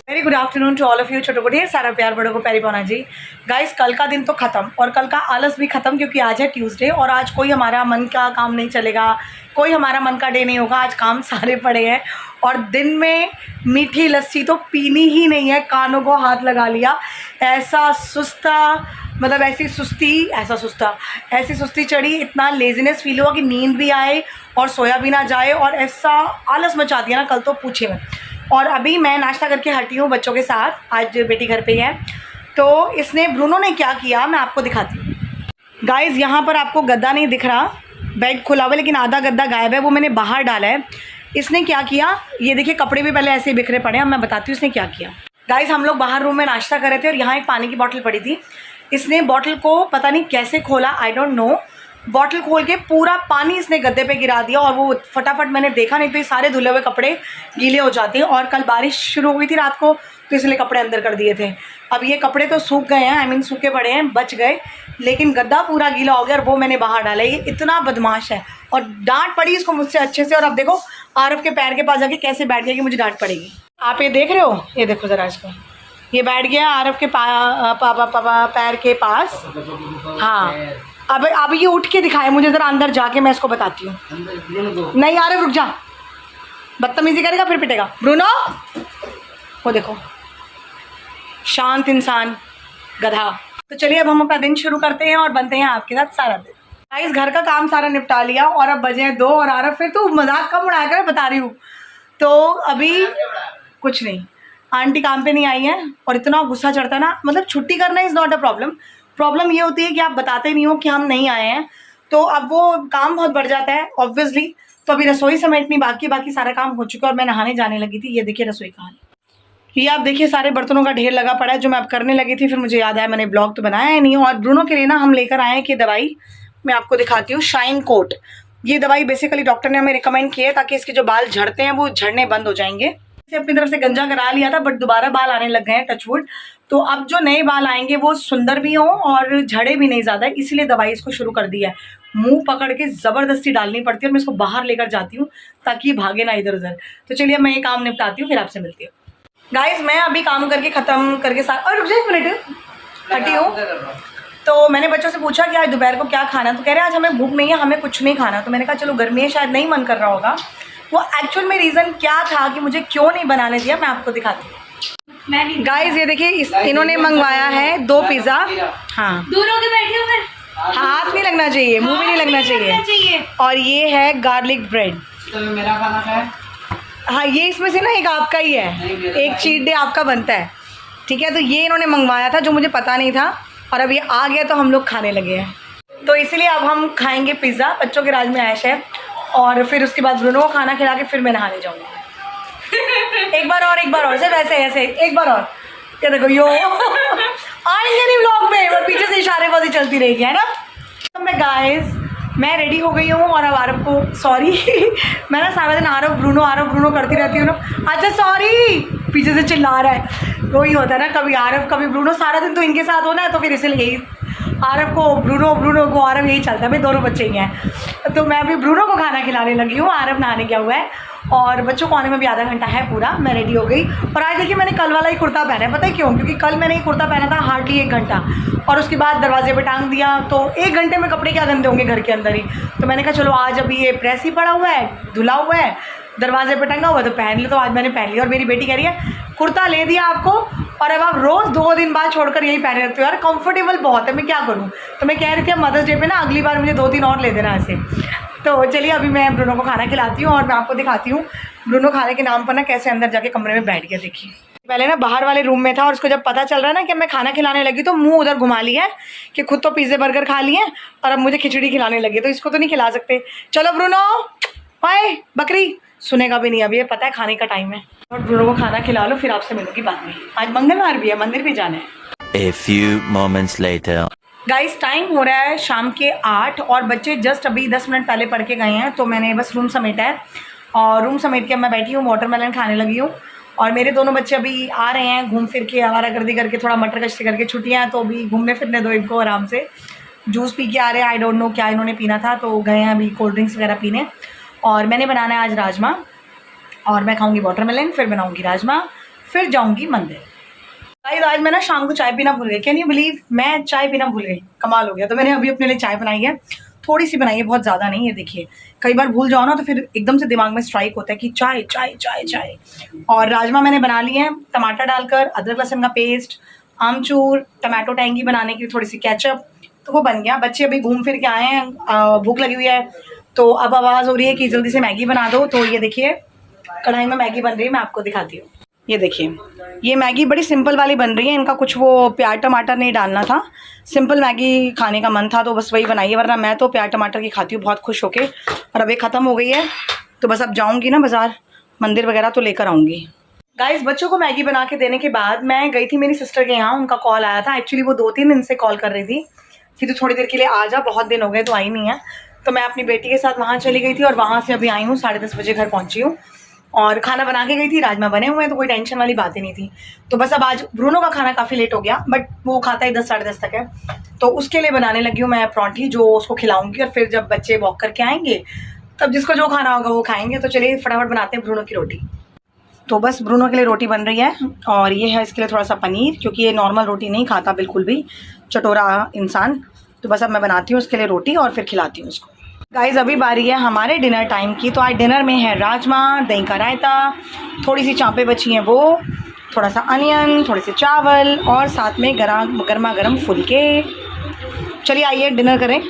Very good afternoon to all of you. छोटो को ढेर सारा प्यार, बड़ों को प्यारी पाना जी। गाइस, कल का दिन तो ख़त्म और कल का आलस भी ख़त्म, क्योंकि आज है ट्यूसडे और आज कोई हमारा मन का काम नहीं चलेगा, कोई हमारा मन का डे नहीं होगा। आज काम सारे पड़े हैं और दिन में मीठी लस्सी तो पीनी ही नहीं है। कानों को हाथ लगा लिया, ऐसा सुस्ता, मतलब ऐसी सुस्ती चढ़ी, इतना लेजीनेस फील हुआ कि नींद भी आए और सोया भी ना जाए और ऐसा आलस मचा दिया ना, कल तो पूछे मैं। और अभी मैं नाश्ता करके हटी हूँ बच्चों के साथ, आज बेटी घर पे ही है। तो इसने ब्रूनो ने क्या किया मैं आपको दिखाती हूँ। गाइज़, यहाँ पर आपको गद्दा नहीं दिख रहा, बेड खुला हुआ, लेकिन आधा गद्दा गायब है, वो मैंने बाहर डाला है। इसने क्या किया, ये देखिए कपड़े भी पहले ऐसे ही बिखरे पड़े हैं। अब मैं बताती हूँ इसने क्या किया। गाइज़, हम लोग बाहर रूम में नाश्ता कर रहे थे और यहाँ एक पानी की बॉटल पड़ी थी। इसने बॉटल को पता नहीं कैसे खोला, आई डोंट नो, बॉटल खोल के पूरा पानी इसने गद्दे पे गिरा दिया और वो फटाफट, मैंने देखा नहीं तो ये सारे धुले हुए कपड़े गीले हो जाते हैं। और कल बारिश शुरू हुई थी रात को, तो इसलिए कपड़े अंदर कर दिए थे। अब ये कपड़े तो सूख गए हैं, आई मीन सूखे पड़े हैं, बच गए, लेकिन गद्दा पूरा गीला हो गया और वो मैंने बाहर डाला। ये इतना बदमाश है और डांट पड़ी इसको मुझसे अच्छे से। और अब देखो आरव के पैर के पास जाके कैसे बैठ गया कि मुझे डांट पड़ेगी। आप ये देख रहे हो, ये देखो ज़रा इसको, ये बैठ गया आरव के पैर के पास। हाँ, अब ये उठ के दिखाए मुझे ज़रा, अंदर जाके मैं इसको बताती हूँ। नहीं आरव रुक जा, बदतमीजी करेगा फिर पिटेगा। ब्रूनो, वो देखो शांत इंसान, गधा। तो चलिए अब हम अपना दिन शुरू करते हैं और बनते हैं आपके साथ सारा दिन। गाइस, घर का काम सारा निपटा लिया और अब बजे 2 और आरव फिर तू मजाक कम उड़ाया कर, बता रही हूँ। तो अभी कुछ नहीं, आंटी काम पे नहीं आई है और इतना गुस्सा चढ़ता है ना, मतलब छुट्टी करना इज़ नॉट अ प्रॉब्लम ये होती है कि आप बताते नहीं हो कि हम नहीं आए हैं, तो अब वो काम बहुत बढ़ जाता है ऑब्वियसली। तो अभी रसोई समेटनी बाकी सारा काम हो चुका है और मैं नहाने जाने लगी थी। ये देखिए रसोई का हाल, ये आप देखिए सारे बर्तनों का ढेर लगा पड़ा है जो मैं अब करने लगी थी, फिर मुझे याद आया मैंने ब्लॉग तो बनाया ही नहीं। और ब्रूनो के लिए ना हम लेकर आए हैं कि दवाई, मैं आपको दिखाती हूँ, शाइन कोट। ये दवाई बेसिकली डॉक्टर ने हमें रिकमेंड की है ताकि इसके जो बाल झड़ते हैं वो झड़ने बंद हो जाएंगे। इसे अपनी तरफ से गंजा करा लिया था, बट दोबारा बाल आने लग गए हैं, टचवुड। तो अब जो नए बाल आएंगे वो सुंदर भी हों और झड़े भी नहीं ज़्यादा, इसलिए दवाई इसको शुरू कर दी है। मुंह पकड़ के ज़बरदस्ती डालनी पड़ती है और मैं इसको बाहर लेकर जाती हूँ ताकि भागे ना इधर उधर। तो चलिए मैं ये काम निपटाती हूँ, फिर आपसे मिलती हूँ। गाइस, मैं अभी काम करके ख़त्म करके और रुक जाए, एक मिनट हटी हूँ। तो मैंने बच्चों से पूछा कि आज दोपहर को क्या खाना, तो कह रहे हैं आज हमें भूख नहीं है, हमें कुछ नहीं खाना। तो मैंने कहा चलो गर्मी है, शायद नहीं मन कर रहा होगा। वो एक्चुअल में रीज़न क्या था कि मुझे क्यों नहीं बनाने दिया, मैं आपको दिखाती हूँ। गाइस, ये देखिए इन्होंने मंगवाया है 2 पिज़्ज़ा। हाँ, दूर होके बैठे हो, फिर हाथ नहीं लगना चाहिए, मुंह भी नहीं लगना चाहिए। और ये है गार्लिक ब्रेड। तो मेरा खाना क्या है? हाँ, ये इसमें से ना एक आपका ही है, एक चीट डे आपका बनता है, ठीक है। तो ये इन्होंने मंगवाया था जो मुझे पता नहीं था और अब ये आ गया तो हम लोग खाने लगे हैं। तो इसलिए अब हम खाएंगे पिज़्ज़ा, बच्चों के राज में ऐश है। और फिर उसके बाद ब्रूनो को खाना खिला के फिर मैं नहाने जाऊँगी। एक बार और सिर्फ ऐसे एक बार और। क्या देखो यो आएंगे नहीं व्लॉग में, और पीछे से इशारेबाजी चलती रहेगी, है ना। तो मैं रेडी हो गई हूँ और अब आरव को सॉरी मैं ना सारा दिन आरव ब्रूनो करती रहती हूँ ना। अच्छा सॉरी, पीछे से चिल्ला रहा है, वही होता है ना, कभी आरव कभी ब्रूनो, सारा दिन तो इनके साथ होना है, तो फिर इसलिए यही आरव को ब्रूनो को आरव यही चलता है, भाई दोनों बच्चे ही हैं। तो मैं अभी ब्रूनो को खाना खिलाने लगी हूँ, आरव नहाने गया हुआ है और बच्चों को आने में भी आधा घंटा है पूरा। मैं रेडी हो गई और आज देखिए मैंने कल वाला ही कुर्ता पहना है, पता है क्यों? क्योंकि कल मैंने ये कुर्ता पहना था हार्डली 1 घंटा और उसके बाद दरवाजे पे टांग दिया, तो 1 घंटे में कपड़े क्या गंदे होंगे घर के अंदर ही। तो मैंने कहा चलो आज अभी ये प्रेस ही पड़ा हुआ है, धुला हुआ है, दरवाजे पे टंगा हुआ, तो पहन लो। तो आज मैंने पहन लिया और मेरी बेटी कह रही है कुर्ता ले दिया आपको और अब आप रोज़ 2 दिन बाद छोड़कर यही पहने रहते हो। यार कंफर्टेबल बहुत है, मैं क्या करूँ। तो मैं कह रही थी मदर्स डे पे ना अगली बार मुझे 2-3 और ले देना ऐसे। तो चलिए अभी मैं ब्रूनो को खाना खिलाती हूँ और मैं आपको दिखाती हूँ ब्रूनो खाने के नाम पर ना कैसे अंदर जाके कमरे में बैठ गया। देखिए पहले ना बाहर वाले रूम में था और उसको जब पता चल रहा है ना कि मैं खाना खिलाने लगी तो मुंह उधर घुमा लिया है कि खुद तो पिज़्ज़े बर्गर खा लिए और अब मुझे खिचड़ी खिलाने लगी, तो इसको तो नहीं खिला सकते। चलो ब्रूनो बाय, बकरी सुनेगा भी नहीं, अभी ये पता है खाने का टाइम है। और ब्रूनो को खाना खिला लो, फिर आपसे मिलूंगी बाद में। आज मंगलवार भी है, मंदिर भी जाना है। A few moments later. Guys, time हो रहा है शाम के 8 और बच्चे जस्ट अभी 10 मिनट पहले पढ़ के गए हैं, तो मैंने बस रूम समेटा है और रूम समेट के मैं बैठी हूँ, वाटरमेलन खाने लगी हूँ। और मेरे दोनों बच्चे अभी आ रहे हैं घूम फिर के, आवारागर्दी करके, थोड़ा मटर कश्ती करके, छुट्टियाँ हैं तो अभी घूमने फिरने दो इनको आराम से। जूस पी के आ रहे हैं, आई डोंट नो क्या इन्होंने पीना था, तो गए हैं अभी कोल्ड ड्रिंक्स वगैरह पीने। और मैंने बनाना है आज राजमा और मैं खाऊंगी वाटरमेलन, फिर बनाऊंगी राजमा, फिर जाऊँगी मंदिर। गाइस आज मैं ना शाम को चाय पीना भूल गई। कैन यू बिलीव, मैं चाय पीना भूल गई। कमाल हो गया। तो मैंने अभी अपने लिए चाय बनाई है, थोड़ी सी बनाई है, बहुत ज़्यादा नहीं है। देखिए कई बार भूल जाओ ना तो फिर एकदम से दिमाग में स्ट्राइक होता है कि चाय चाय चाय चाय। और राजमा मैंने बना लिए हैं टमाटर डालकर, अदरक लहसुन का पेस्ट, आमचूर, टमाटो टैंगी बनाने के लिए थोड़ी सी केचप, तो वो बन गया। बच्चे अभी घूम फिर के आए हैं, भूख लगी हुई है, तो अब आवाज़ हो रही है कि जल्दी से मैगी बना दो। तो ये देखिए कढ़ाई में मैगी बन रही है, मैं आपको दिखाती हूँ। ये देखिए ये मैगी बड़ी सिंपल वाली बन रही है। इनका कुछ वो प्याज टमाटर नहीं डालना था, सिंपल मैगी खाने का मन था तो बस वही बनाई है, वरना मैं तो प्याज टमाटर की खाती हूँ बहुत खुश होके। और अब ये ख़त्म हो गई है तो बस अब जाऊँगी ना बाज़ार, मंदिर वगैरह तो लेकर आऊँगी। गाइस बच्चों को मैगी बना के देने के बाद मैं गई थी मेरी सिस्टर के यहाँ, उनका कॉल आया था। एक्चुअली वो 2-3 दिन से कॉल कर रही थी कि तू थोड़ी देर के लिए आ जा, बहुत दिन हो गए तो आई नहीं है। तो मैं अपनी बेटी के साथ वहाँ चली गई थी और वहाँ से अभी आई हूँ, 10:30 बजे घर पहुँची हूँ। और खाना बना के गई थी, राजमा बने हुए हैं तो कोई टेंशन वाली बात ही नहीं थी। तो बस अब आज ब्रूनो का खाना काफ़ी लेट हो गया, बट वो खाता है 10 साढ़े 10 तक है, तो उसके लिए बनाने लगी हूँ मैं परांठी, जो उसको खिलाऊंगी। और फिर जब बच्चे वॉक करके आएंगे तब जिसको जो खाना होगा वो खाएंगे। तो चलिए फटाफट बनाते हैं ब्रूनो की रोटी। तो बस ब्रूनो के लिए रोटी बन रही है और ये है इसके लिए थोड़ा सा पनीर, क्योंकि ये नॉर्मल रोटी नहीं खाता बिल्कुल भी, चटोरा इंसान। तो बस अब मैं बनाती हूँ उसके लिए रोटी और फिर खिलाती हूँ उसको। गाइज़ अभी बारी है हमारे डिनर टाइम की। तो आज डिनर में है राजमा, दही का रायता, थोड़ी सी चाँपें बची हैं वो, थोड़ा सा अनियन, थोड़े से चावल और साथ में गर्मा गर्म फुलके। चलिए आइए डिनर करें।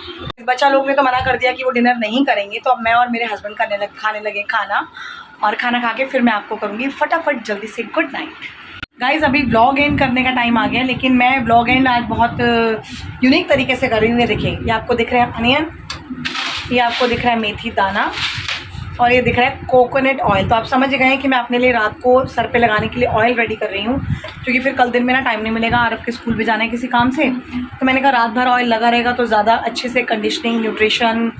बच्चा लोग ने तो मना कर दिया कि वो डिनर नहीं करेंगे, तो अब मैं और मेरे हस्बैंड खाने लगे खाना, और खाना खा के फिर मैं आपको करूँगी फटाफट जल्दी से गुड नाइट। गाइज़ अभी ब्लॉग एंड करने का टाइम आ गया, लेकिन मैं ब्लॉग एंड आज बहुत यूनिक तरीके से कर रही हूँ। ये देखिए, ये आपको दिख रहा है अनियन, ये आपको दिख रहा है मेथी दाना, और ये दिख रहा है कोकोनट ऑयल। तो आप समझ गए हैं कि मैं अपने लिए रात को सर पे लगाने के लिए ऑयल रेडी कर रही हूँ, क्योंकि फिर कल दिन में ना टाइम नहीं मिलेगा, आरब के स्कूल भी जाना है किसी काम से। तो मैंने कहा रात भर ऑयल लगा रहेगा तो ज़्यादा अच्छे से कंडीशनिंग, न्यूट्रिशन,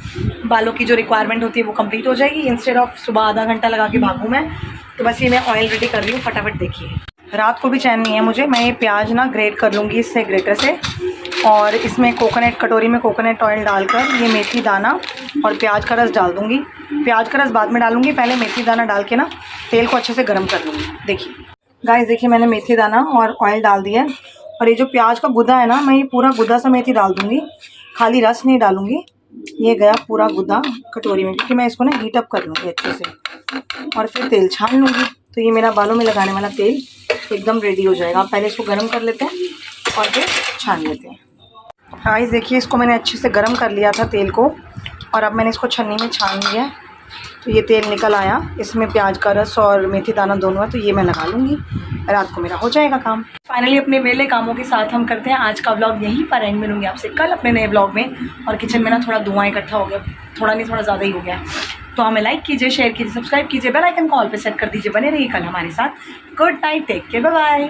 बालों की जो रिक्वायरमेंट होती है वो कंप्लीट हो जाएगी, इंस्टेड ऑफ सुबह आधा घंटा लगा के भागूँ मैं। तो बस ये मैं ऑयल रेडी कर रही हूँ, फटाफट देखिए। रात को भी चैन नहीं है मुझे। मैं ये प्याज ना ग्रेट कर लूँगी इससे, ग्रेटर से, और इसमें कोकोनट, कटोरी में कोकोनट ऑयल डालकर ये मेथी दाना और प्याज का रस डाल दूँगी। प्याज का रस बाद में डालूँगी, पहले मेथी दाना डाल के ना तेल को अच्छे से गर्म कर लूँगी। देखिए गाइस, देखिए मैंने मेथी दाना और ऑयल डाल दिया है, और ये जो प्याज का गुदा है ना, मैं ये पूरा गुदा सा मेथी डाल दूँगी, खाली रस नहीं डालूँगी। ये गया पूरा गुदा कटोरी में, क्योंकि मैं इसको ना हीट अप कर लूँगी अच्छे से, और फिर तेल छान लूँगी। तो ये मेरा बालों में लगाने वाला तेल एकदम रेडी हो जाएगा। आप पहले इसको गर्म कर लेते हैं और फिर छान लेते हैं। गाइस देखिए, इसको मैंने अच्छे से गर्म कर लिया था तेल को, और अब मैंने इसको छन्नी में छान लिया है। तो ये तेल निकल आया, इसमें प्याज का रस और मेथी दाना दोनों है, तो ये मैं लगा लूँगी, रात को मेरा हो जाएगा काम। फाइनली अपने वेले कामों के साथ हम करते हैं आज का व्लॉग यहीं पर एंड। मिलूंगी आपसे कल अपने नए व्लॉग में। और किचन में ना थोड़ा धुआं इकट्ठा हो गया, थोड़ा नहीं थोड़ा ज़्यादा ही हो गया। तो हमें लाइक कीजिए, शेयर कीजिए, सब्सक्राइब कीजिए, बेल आइकन कॉल पे सेट कर दीजिए। बने रहिए कल हमारे साथ। Good night, take care, bye bye.